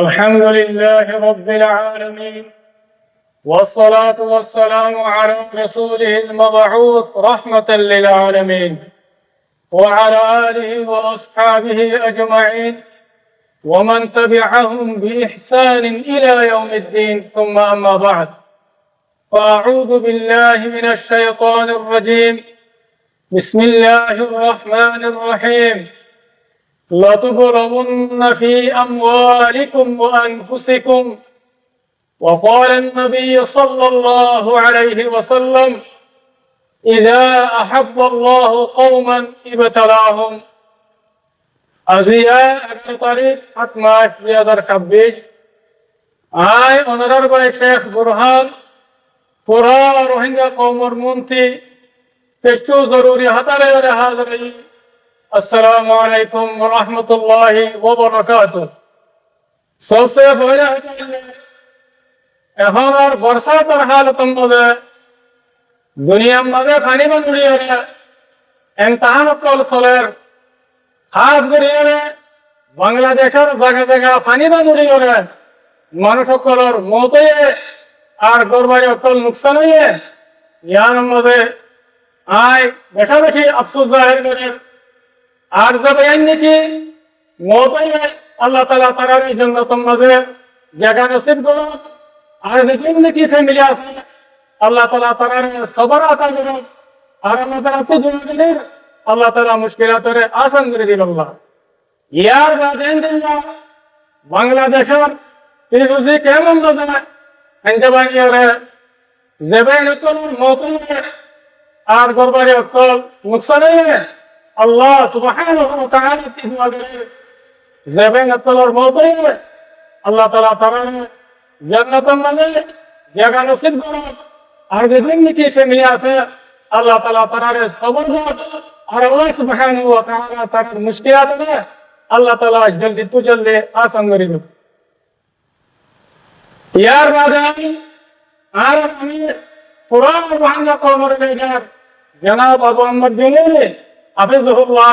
الحمد لله رب العالمين، والصلاة والسلام على رسوله المبعوث رحمة للعالمين وعلى آله وأصحابه أجمعين ومن تبعهم بإحسان إلى يوم الدين، ثم أما بعد، فأعوذ بالله من الشيطان الرجيم. بسم الله الرحمن الرحيم. لتبلغن في أموالكم وأنفسكم. وقال النبي صلى الله عليه وسلم: إذا أحب الله قوما ابتلاهم. আজিয়া 11 তারিখ 7 মাস 2026 আয় অনারেবল শেখ বুরহান পুরা রোহিঙ্গা কওমর মন্ত্রী পেশু জরুরি হাতারে হাজরি। আসসালামু আলাইকুম ওয়া রাহমাতুল্লাহি ওয়া বারাকাতুহু। सबसे पहले এখন আর বর্ষার হালতম মধ্যে দুনিয়ার মাঝে পানি বাঁধুড়িয়ে এমতাহান কল চলের খাস করিয়ে বাংলাদেশের জায়গা জায়গা পানি বাঁধুড়িয়ে মানুষ সকলের মত আর গরবারি অকল নুকসান হয়ে ইয়ার মাঝে আয় বেশা বেশি আফসোস জাহির করেন। আর যাবে নাকি মত আল্লাহ তাআলা তার জন্য মাঝে জায়গা নসিব করুন। আর যেদিন নাকি ফ্যামিলি আছে আল্লাহ তাআলা তার সবর আতা করুন। আর আমাদের আত্মজীবনের আল্লাহ তাআলা মুশকিলাতরে আসান করে দিন। আল্লাহ ইয়ার বাদেন বাংলাদেশের তিরুজি কেমন বাজে এনজাবানিয়ারে জেবেন অকল মওতুন আর গরবারি অকল নুকসান হয়ে আল্লাহ সুবহানাহু ওয়া তাআলা তিদওয়াগের জেবেন অকলর মওতুন আল্লাহ তাআলা তার জান্নাতের মাঝে জায়গা নসিব করুন। আর যেদিন নাকি ফ্যামিলি আছে আল্লাহ তাআলা তার সবর করুন। আর আল্লাহ সুবহানাহু ওয়া তাআলা তার মুশকিলাতরে আল্লাহ তাআলা জলদি তো জলদি আসান করে দিন। ইয়ার বাদে আর আমি পুরা রোহিঙ্গা কওমের লিডার জনাব আবু আহমদ জলিল হাফিজাহুল্লাহ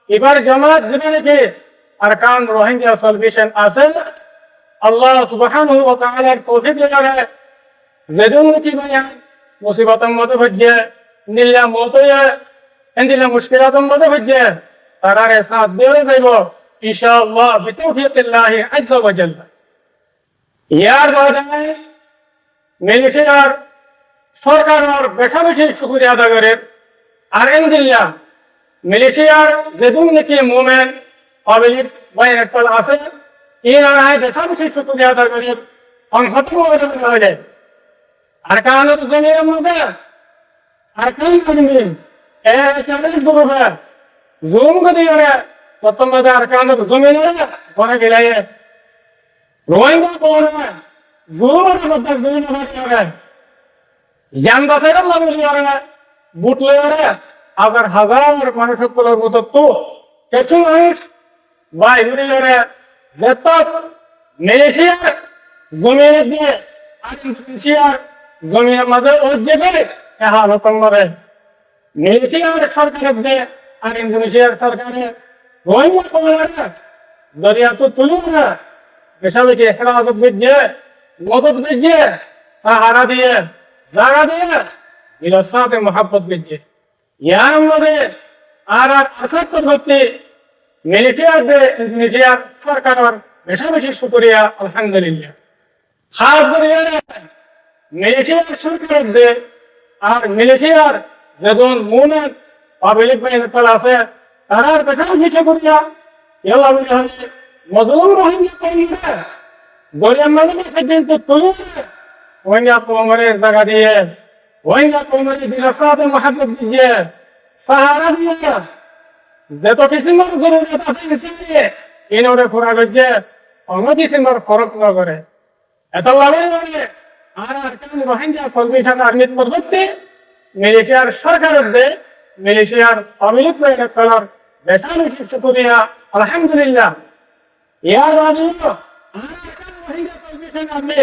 এবার জামাত জীবনে আরকান রোহিঙ্গা সলিউশন আছে আল্লাহ সুবহানাহু ওয়া তাআলার তৌফিক লাগারে যেদিন কি ভাইয়া মুসিবতের মধ্যে ভজ্জে নিল্লা মতয়া এন্দিলা মুশকিলাতের মধ্যে ভজ্জে তারারে সাথ দিয়ে যাইব ইনশাআল্লাহ বিতৌফিকিল্লাহি আযজা ওয়া জাল্লা। ইয়ার বাদে মালয়েশিয়ার সরকারের বেশা বেশি শুকরিয়া আদায় করে। আর এন্দিলা মালয়েশিয়ার যেদিন নাকি মোমেন পাবলিক বাইরের আছে এরা বেশা বেশি শুকরিয়া আদায় করে সংহত হয়ে যায়। আর কারণ জমির মধ্যে আর কেন করবি কেমন করবে জুম করে প্রথম মধ্যে আর কারণ জমিন ঘরে গেলে রোহিঙ্গা কোন জুমের মধ্যে জমিন জান বাসাই বুটলে হাজার হাজার মানুষ সকলের মতো তো কিছু মানুষ বাইরে যেত মালয়েশিয়ার জমিন দিয়ে আর ইন্দোনেশিয়ার জমিনের মাঝে ওজেবে হালতম মারে মালয়েশিয়ার সরকারের দিয়ে আর ইন্দোনেশিয়ার সরকারে রোহিঙ্গা কমে দরিয়া তো তুলি না বেশা বেশি হেফাজত দিয়ে মদত দিয়ে সাহারা দিয়ে জায়গা দিয়ে এর সাথে মহাব্বত দিয়ে ইয়ার মধ্যে আর আসাদ করতে মালয়েশিয়ার ইন্দোনেশিয়ার সরকারের বেশা বেশি শুকরিয়া আলহামদুলিল্লাহ। খাস করে মালয়েশিয়ার সরকারের দে আর মালয়েশিয়ার যেজন মোমেন পাবলিক বাইরের আছে তারার বেশা বেশি শুকরিয়া ইয়াল্লাহ বলে মজলুম রোহিঙ্গা কওমে দরিয়ার মাঝে সেদিন তো তুলেছে রোহিঙ্গা কওমের জায়গা দিয়ে রোহিঙ্গা কওমের দিলাসাতে মহাব্বত দিয়ে সাহারা দিয়ে যত কিসিমের জরুরত আছে নিশ্চয় ইনোরে পুরা করছে অনতি তিনবার ফরক না করে এত লাগে আর আরকান রোহিঙ্গা সলিউশন আর্মিত মদতে মালয়েশিয়ার সরকারের দে মালয়েশিয়ার পাবলিক বাইরের কলার বেটা বেশি শুকরিয়া আলহামদুলিল্লাহ। ইয়ার বাদে রোহিঙ্গা সলিউশন আর্মি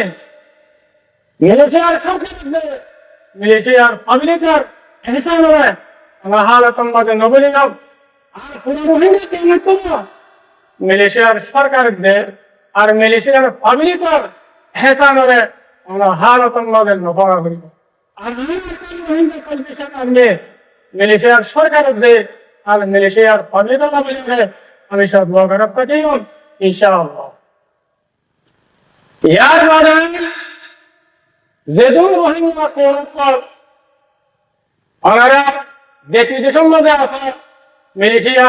মালয়েশিয়ার সরকারের দে মালয়েশিয়ার পাবলিকের এহসান হবে আল্লাহ হালাতম বাদে নবলিনা আর পুরো রোহিঙ্গা কেন তো মালয়েশিয়ার সরকারের দে আর মালয়েশিয়ার পাবলিকর হেসানরে আমরা হারতন মদের নফরা করিব আর মালয়েশিয়ার সরকারের যে আর মালয়েশিয়ার পাবলিকর আমি সব দোয়া করার থাকি ইনশাআল্লাহ ইয়ার মানে যেদুন রোহিঙ্গা কোন ওনারা দেশ বিদেশের মধ্যে আছে মালয়েশিয়া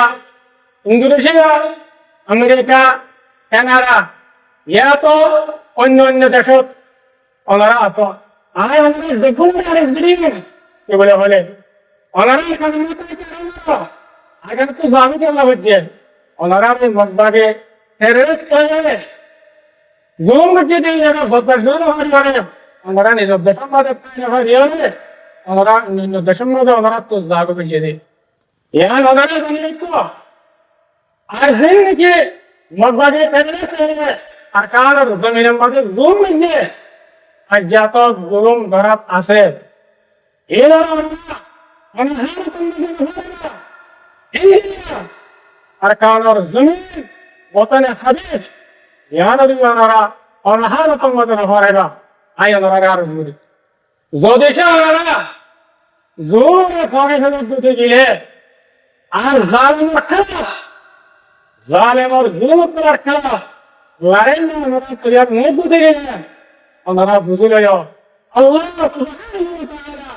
ইন্দোনেশিয়া আমেরিকা কানাডা ইয়া তো অন্য অন্য দেশত ওনারা আছে আর আমাদের দেখুন কি বলে হলে ওনারা আগে তো জানি কেমন হচ্ছে ওনারা মতবাগে টেররিস্ট করে জুলুম করতে দিয়ে যারা বদমাশ করে ওনারা নিজের দেশের মধ্যে ওনারা অন্য দেশের মধ্যে ওনারা তো জাগো করিয়ে দেয় ইয়ার ওনারা জানি তো আর যেন নাকি মতবাগে টেররিস্ট আর কানাডার জমিনের মধ্যে জুলুম নিয়ে আর যত জুলুম ধরাত আছে এরা আর কানাডার জমিন বতনে হাবিব ইয়ানরি ওনারা অনহারতম মতন হরাইবা আই ওনারা আর জুরি যদি সে ওনারা জোরে ফরে ফেলে দিতে গিয়ে আর জালেমর জুলুম করার খেলা লড়াই না ওনারা ক্লিয়ার মুখ দিতে গেছেন ওনারা বুঝে লয় আল্লাহ সুবহানাহু ওয়া তাআলা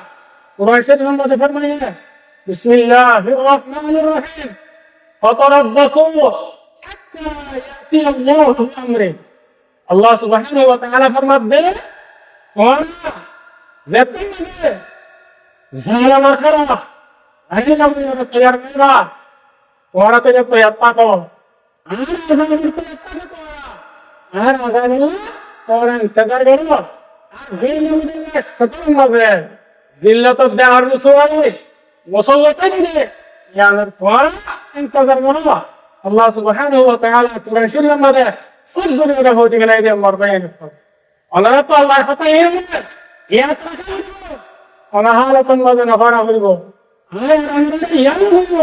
কুরআন শরীফের মধ্যে ফরমায় বিসমিল্লাহির রহমানির রহিম ফাতারাব্বাসু হাত্তা ইয়াতি আল্লাহু বিআমরি আল্লাহ সুবহানাহু ওয়া তাআলা ফরমাবে ওনারা যেতে মানে জালেমের খেলা আইন আমরা তৈয়ার করা ওরা তো তৈয়ার পাতো আর আজানিল তোরা ইন্তজার করো আর বেইমানদের শত্রুর মাঝে জিল্লাত দেওয়ার মুসলমানই মুসল্লাতে দিবে ইয়ানের পর ইন্তজার করো আল্লাহ সুবহানাহু ওয়া তাআলা কুরআন শরীফের মধ্যে সবগুলো কথা হতে গেলে এই মরবাইন ওনারা তো আল্লাহর কথা এনেছে ইয়া টাকা ওনারা হালাতন মাঝে নফরা করিব আর আমরা ইয়ান হইব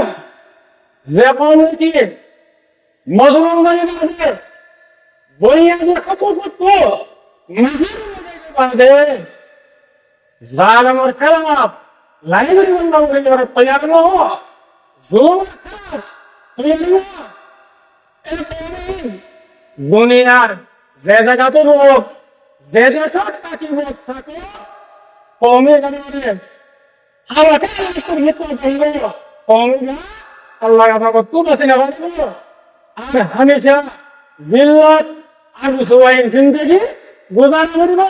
যে কোন কি মজলুম বানিয়ে বইয়াদের কত কত বাদে জালেমের খেলাফ লাইব্রেরি বন্ধ করে দেওয়ার তৈয়ার ন জুলুম দুনিয়ার যে জায়গাতে হোক যে দেশত থাকিব থাকে কমে গেলে কমে আল্লাহ আপনাকে তুই বেশি না আর হামেশা জিল্লাত আর মুসলমান জিন্দগি গুজার করিব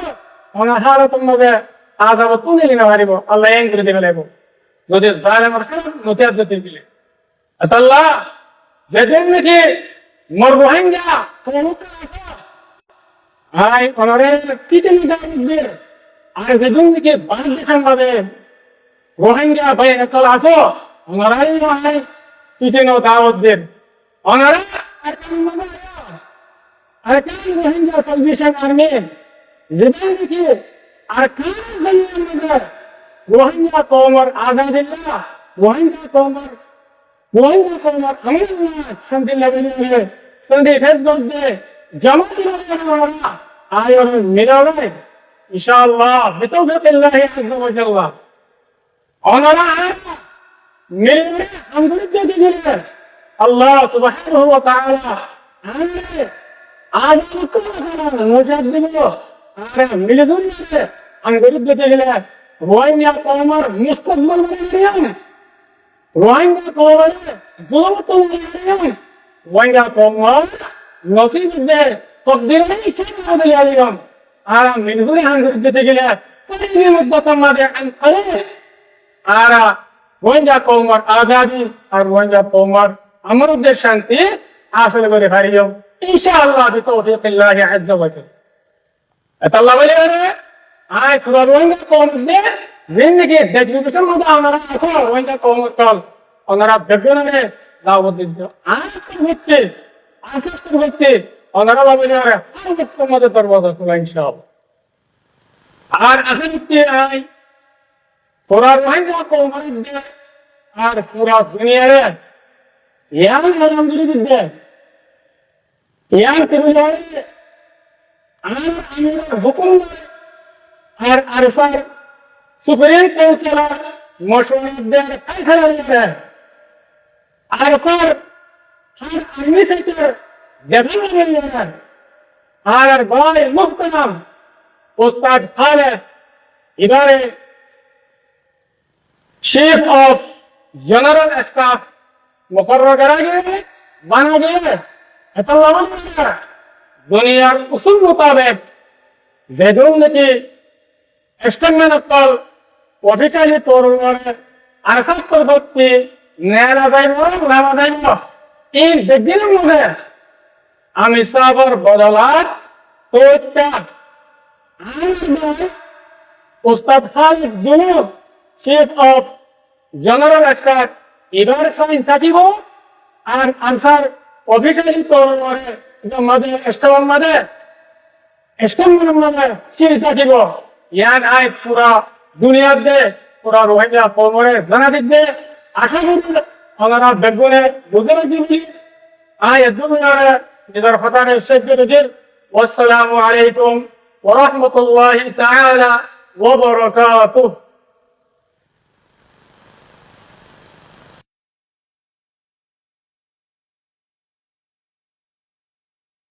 ওনার হালতের মধ্যে আযাব তুলে নিতে পারিব আল্লাহ এন করে দিবে লাগব যদি জালেমের খেলাফ নতিয়াত দিতে দিলে আল্লাহ যেদিন নাকি মোর রোহিঙ্গা আই ওনারে ফিতে নিতে দিবে আর যেদিন নাকি বাংলাদেশের মধ্যে রোহিঙ্গা ভাই একল আসো ওনারাই আসে ফিতে নো দাওয়াত দেন ওনারা আর কোন মজা আর কোন রোহিঙ্গা সালভেশন আর্মি যেদিন নাকি আর কোন জায়গার মধ্যে রোহিঙ্গা কওমের আজাদিল্লাহ রোহিঙ্গা কওমের আমিনুল্লাহ শান্তি লাভিয়ে শান্তি ফেসবুক দে জামাতি ওরা আয়র মিলাবে ইনশাআল্লাহ বিতৌফিকিল্লাহ আযজা ওয়া জাল্লা ওনারা মিলে আমগুলো দিয়ে দিলে আল্লাহ সুবহানাহু ওয়া তাআলা আমাদের আজ কোন মজাদ দিব আর মিলে জন্য আমগুলো দিয়ে দিলে রোহিঙ্গা কওমের মুস্তাকবাল বানিয়ে রোহিঙ্গা কওমের জুলুম তুলে রোহিঙ্গা কওমের নসিব দে তকদির में इच्छा बदल जाएगा আর মিনজুরি হাঙ্গর দিতে গেলে কোন মুদ্দত মাদে আরে আর রোহিঙ্গা কওমের আজাদি আর রোহিঙ্গা কওমের আমরদের শান্তি হাসিল করে পারিও ইনশাআল্লাহ বিতৌফিকিল্লাহ আযজা ওয়া জাল্লা আল্লাহ বলে আয় পুরো রোহিঙ্গা কওমদের জিন্দেগি দেখবিটার মধ্যে আমরা আছে রোহিঙ্গা কওমের কল ওনারা বেগনে দাওয়াত দিতে আসে করতে ওনারা বলে আরে আসে তোমাদের দরওয়াজা খোলা ইনশাআল্লাহ আর এখন কি আই পুরো রোহিঙ্গা কওমের আর পুরো দুনিয়ারে ইয়ার নাম দিতে yang terjadi anak hukum arsar Supreme Council Moshwar Sankara arsar har army sector development আর ভাই মুহতারাম উস্তাদ খালেদ ইদারে चीफ ऑफ जनरल स्टाफ मुकर्रर करा गया है बना गया है दुनिया उसूल मुताबिक जैदुल की एक्सटर्नल कॉल ऑफिशियली तौर पर अरसद प्रवृत्ति नया जाएगा इन दिन में आमिर साहब बदलात तो क्या उस्ताद खालिद जुनूद चीफ ऑफ जनरल स्टाफ इधर साइन থাকিবো আর আনসার অফিশিয়ালি তৌর করে মধ্যে স্টল মধ্যে কি থাকিব ইয়ান আই পুরা দুনিয়া দে পুরা রোহিঙ্গা কমরে জানা দিতে আশা করি আমরা বেগুনে বুঝে নিই আই দুনিয়া ইধর ফতানে শেখ দির ওয়াসসালামু আলাইকুম ওয়া রাহমাতুল্লাহি তাআলা ওয়া বারাকাতুহু